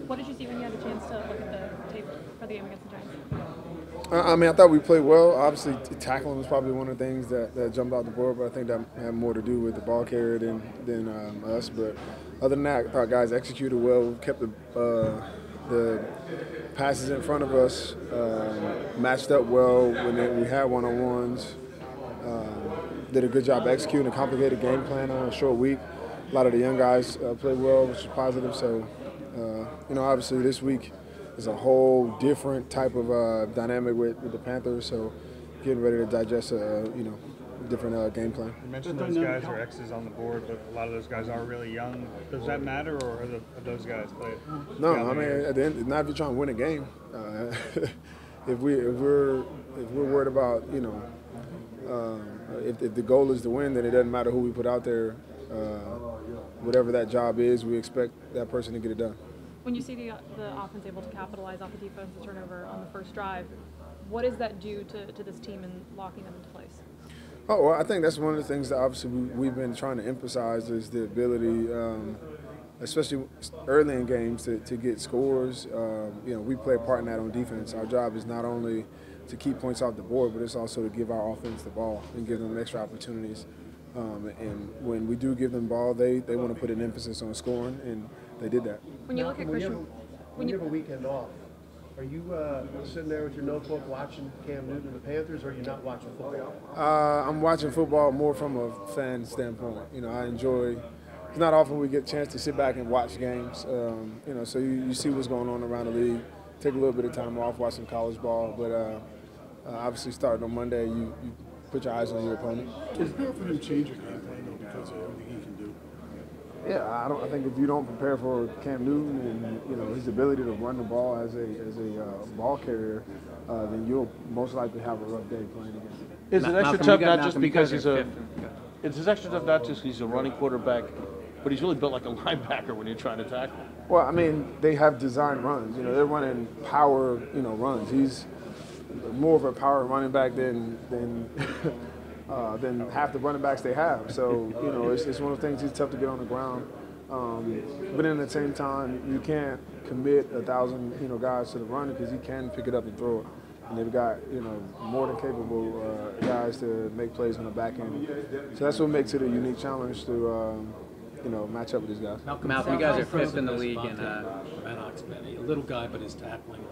What did you see when you had a chance to look at the tape for the game against the Giants? I mean, I thought we played well. Obviously, tackling was probably one of the things that jumped out the board, but I think that had more to do with the ball carrier than us. But other than that, I thought guys executed well, kept the passes in front of us, matched up well when we had one-on-ones, did a good job executing a complicated game plan on a short week. A lot of the young guys played well, which is positive. So, obviously this week is a whole different type of dynamic with the Panthers. So, getting ready to digest a different game plan. You mentioned those guys are X's on the board, but a lot of those guys are really young. Does that matter, or are those guys played? No, I mean at the end, not if you're trying to win a game. If we're worried about if the goal is to win, then it doesn't matter who we put out there. Whatever that job is, we expect that person to get it done. When you see the offense able to capitalize off the defensive turnover on the first drive, what does that do to this team in locking them into place? Oh, well, I think that's one of the things that obviously we've been trying to emphasize is the ability, especially early in games, to get scores. We play a part in that on defense. Our job is not only to keep points off the board, but it's also to give our offense the ball and give them extra opportunities. And when we do give them the ball, they want to put an emphasis on scoring, and they did that. When you look at Christian, when you have a weekend off, are you sitting there with your notebook watching Cam Newton and the Panthers, or are you not watching football? I'm watching football more from a fan standpoint. I enjoy. It's not often we get a chance to sit back and watch games. So you see what's going on around the league. Take a little bit of time off, watch some college ball, but obviously starting on Monday, you put your eyes on your opponent. Is it hard for him to change your game plan though because of everything he can do? Yeah, I think if you don't prepare for Cam Newton and his ability to run the ball as a ball carrier, then you'll most likely have a rough day playing against him. Is it extra tough not just because he's a? It's extra tough not just because he's a running quarterback, but he's really built like a linebacker when you're trying to tackle. Well, I mean, they have designed runs. They're running power, runs. He's more of a power running back than half the running backs they have. So, it's one of the things he's tough to get on the ground. But at the same time, you can't commit 1,000, guys to the run because he can pick it up and throw it. And they've got, more than capable guys to make plays on the back end. So that's what makes it a unique challenge to, match up with these guys. Malcolm, you guys are fifth in the league in Xfinity. A little guy, but his tackling.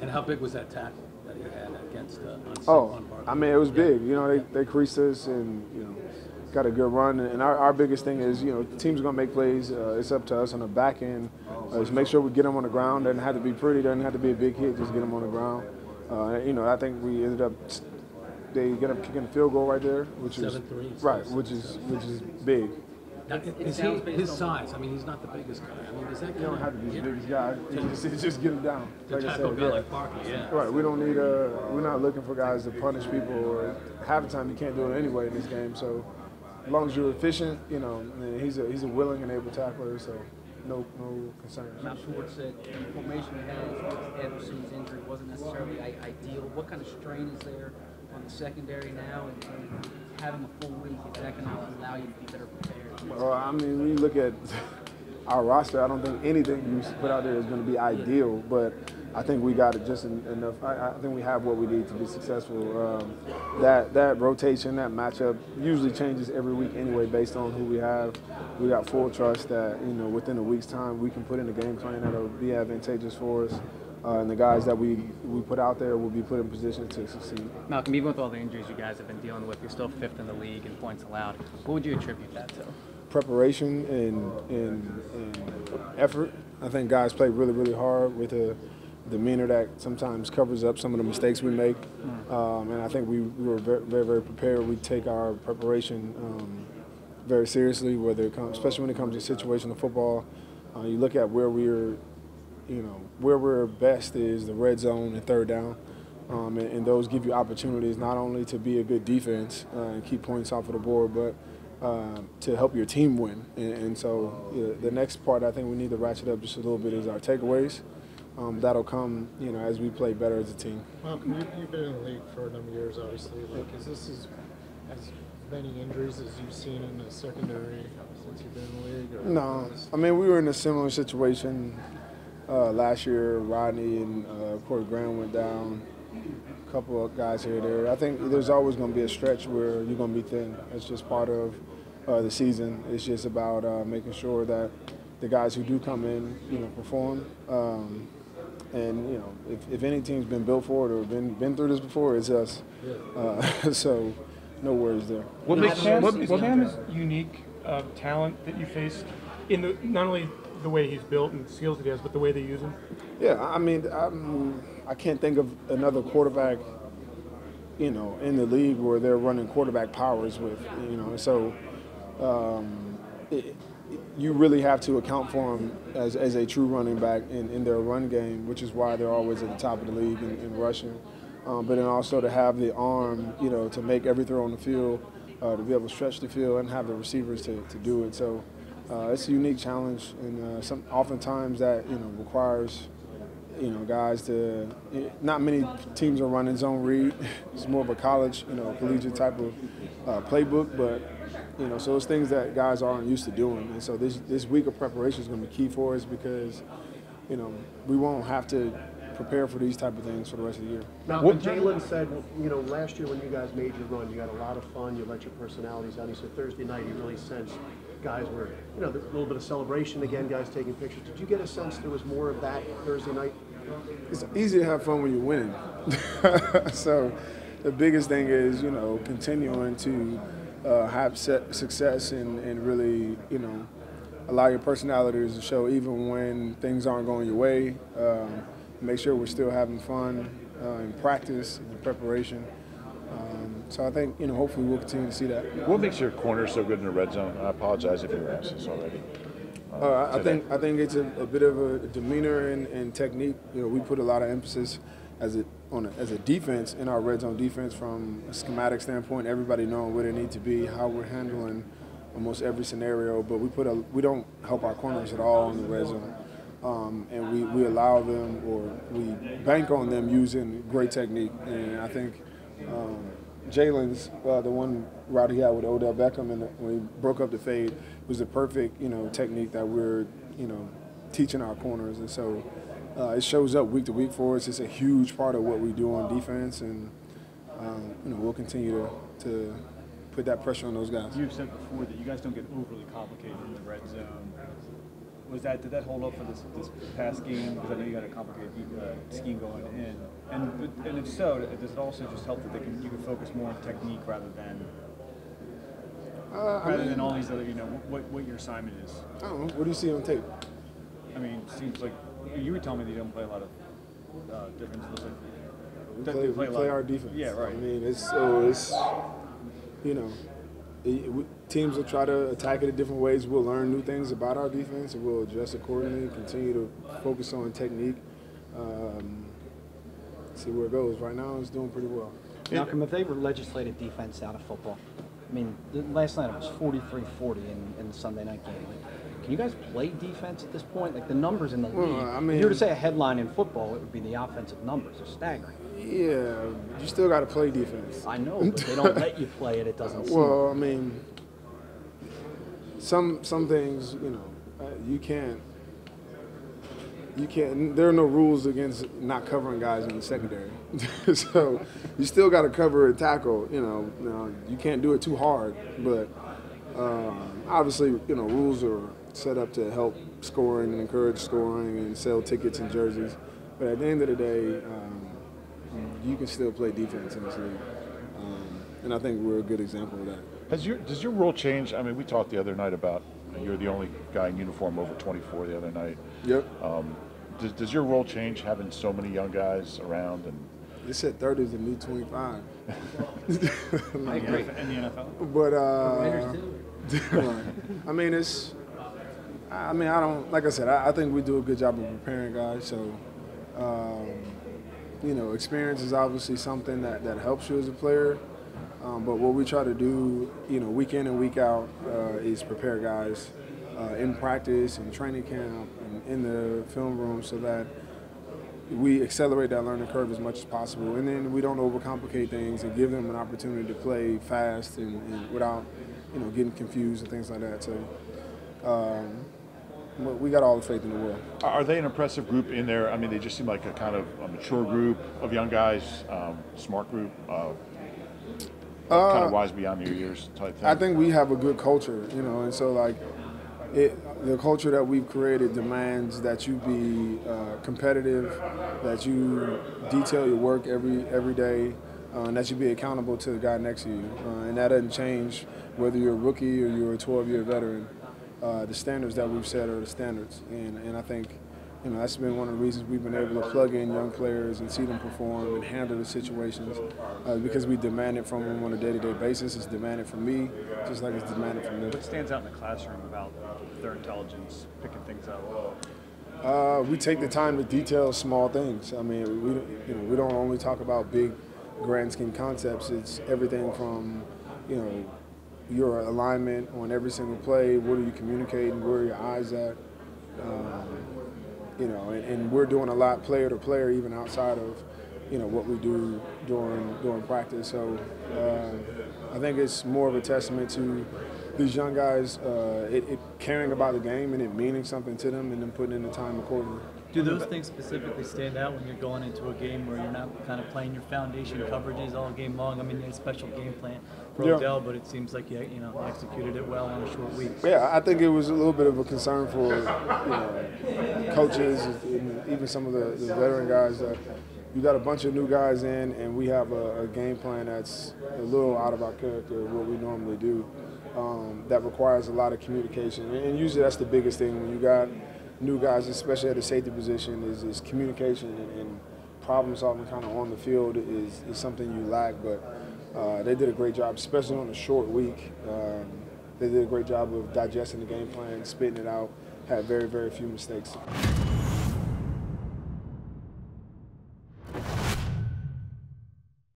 And how big was that tackle that he had against on I mean, it was big. They creased us and, got a good run. And our biggest thing is, teams are going to make plays. It's up to us on the back end. Just make sure we get them on the ground. Doesn't have to be pretty. Doesn't have to be a big hit. Just get them on the ground. I think we ended up they get up kicking a field goal right there, which is right, which is big. Now, is his size? I mean, he's not the biggest guy. I mean, is that? You don't have to be the biggest guy. Just get him down. Like I said, like Parker, yeah. Right. We don't need we're not looking for guys to punish people. Or half the time you can't do it anyway in this game. So as long as you're efficient, and he's a willing and able tackler. So no concerns. Malcolm said the formation we had with Anderson's injury wasn't necessarily ideal. What kind of strain is there on the secondary now, and having a full week, is that going to allow you to be better prepared? Well, I mean, when you look at our roster, I don't think anything you put out there is going to be ideal, but I think we got it just enough. I think we have what we need to be successful. That rotation, that matchup usually changes every week anyway based on who we have. We got full trust that, within a week's time we can put in a game plan that will be advantageous for us. And the guys that we put out there will be put in position to succeed. Malcolm, even with all the injuries you guys have been dealing with, you're still fifth in the league in points allowed. What would you attribute that to? Preparation and effort. I think guys play really, really hard with a demeanor that sometimes covers up some of the mistakes we make. And I think we were very, very, very prepared. We take our preparation very seriously, especially when it comes to situational football. You look at where where we're best is the red zone and third down. And those give you opportunities not only to be a good defense and keep points off of the board, but to help your team win. And so the next part I think we need to ratchet up just a little bit is our takeaways. That'll come, as we play better as a team. Malcolm, you've been in the league for a number of years, obviously. As Any injuries as you've seen in the secondary since you've been in the league? Or No, I mean, we were in a similar situation last year. Rodney and Corey Graham went down. A couple of guys here and there. I think there's always going to be a stretch where you're going to be thin. It's just part of the season. It's just about making sure that the guys who do come in, perform. And if any team's been built for it or been through this before, it's us. So no worries there. What makes Cam's unique talent that you faced in not only the way he's built and the skills that he has, but the way they use him? Yeah, I mean, I can't think of another quarterback, in the league where they're running quarterback powers with, So you really have to account for him as a true running back in their run game, which is why they're always at the top of the league in rushing. But then also to have the arm, to make every throw on the field, to be able to stretch the field and have the receivers to do it. So it's a unique challenge, and oftentimes that requires guys to. Not many teams are running zone read. It's more of a college, collegiate type of playbook, but so it's things that guys aren't used to doing. And so this week of preparation is going to be key for us because we won't have to prepare for these type of things for the rest of the year. Now, what Jalen said, last year when you guys made your run, you had a lot of fun, you let your personalities out. He said Thursday night he really sensed guys were, a little bit of celebration again, guys taking pictures. Did you get a sense there was more of that Thursday night? It's easy to have fun when you're winning. So the biggest thing is, continuing to have success and really, allow your personalities to show even when things aren't going your way. Make sure we're still having fun in practice and in preparation. So I think, hopefully we'll continue to see that. What makes your corner so good in the red zone? I apologize if you were asked this already. I think it's a bit of a demeanor and technique. We put a lot of emphasis as a defense in our red zone defense from a schematic standpoint. Everybody knowing where they need to be, how we're handling almost every scenario. But we don't help our corners at all in the red zone. And we allow them, or we bank on them using great technique. And I think Jalen's, the one route he had with Odell Beckham, and when he broke up the fade, was the perfect, technique that we're, teaching our corners. And so it shows up week to week for us. It's a huge part of what we do on defense, and we'll continue to put that pressure on those guys. You've said before that you guys don't get overly complicated in the red zone. Did that hold up for this past game? Because I know you got a complicated scheme going in. And if so, does it also just help that you can focus more on technique rather than all these other, what your assignment is? I don't know. What do you see on tape? I mean, it seems like you were telling me that you don't play a lot of difference. We play our defense. Yeah, right. I mean, it's teams will try to attack it in different ways. We'll learn new things about our defense, and we'll adjust accordingly, continue to focus on technique, see where it goes. Right now, it's doing pretty well. Malcolm, if they were legislated defense out of football, I mean, last night it was 43-40 in the Sunday night game. Can you guys play defense at this point? Like the numbers in the league, if you were to say a headline in football, it would be the offensive numbers. They're staggering. Yeah, you still got to play defense. I know, but they don't let you play it. It doesn't seem. Well, I mean, some things, you can't. There are no rules against not covering guys in the secondary. So you still got to cover and tackle. You can't do it too hard, but obviously, rules are set up to help scoring and encourage scoring and sell tickets and jerseys. But at the end of the day, you can still play defense in this league, and I think we're a good example of that. Does your role change? I mean, we talked the other night about you're the only guy in uniform over 24 the other night. Yep. Does your role change having so many young guys around? And they said 30 is the new 25. I agree. In the NFL. But I mean, I don't. Like I said, I think we do a good job of preparing guys. So, experience is obviously something that helps you as a player. But what we try to do, week in and week out, is prepare guys in practice and training camp and in the film room so that, we accelerate that learning curve as much as possible, and then we don't overcomplicate things and give them an opportunity to play fast and without, getting confused and things like that. So we got all the faith in the world. Are they an impressive group in there? I mean, they just seem like a kind of a mature group of young guys, smart group, kind of wise beyond your years type thing. I think we have a good culture, and so like the culture that we've created demands that you be competitive, that you detail your work every day, and that you be accountable to the guy next to you. And that doesn't change whether you're a rookie or you're a 12-year veteran. The standards that we've set are the standards, and I think that's been one of the reasons we've been able to plug in young players and see them perform and handle the situations, because we demand it from them on a day-to-day basis. It's demanded from me, just like it's demanded from them. What stands out in the classroom about their intelligence, picking things up? We take the time to detail small things. I mean, we don't only talk about big, grand scheme concepts. It's everything from, your alignment on every single play. What are you communicating? Where are your eyes at? And we're doing a lot player to player, even outside of, what we do during practice. So I think it's more of a testament to these young guys it caring about the game and it meaning something to them, and then putting in the time accordingly. Do those things specifically stand out when you're going into a game where you're not kind of playing your foundation coverages all game long? I mean, you had a special game plan for Odell, but it seems like you executed it well on a short week. Yeah, I think it was a little bit of a concern for coaches, and even some of the veteran guys. That you got a bunch of new guys in, and we have a game plan that's a little out of our character of what we normally do. That requires a lot of communication, and usually that's the biggest thing when you got new guys, especially at the safety position, is communication and problem solving kind of on the field is something you lack, but they did a great job, especially on a short week. They did a great job of digesting the game plan, spitting it out, had very, very few mistakes.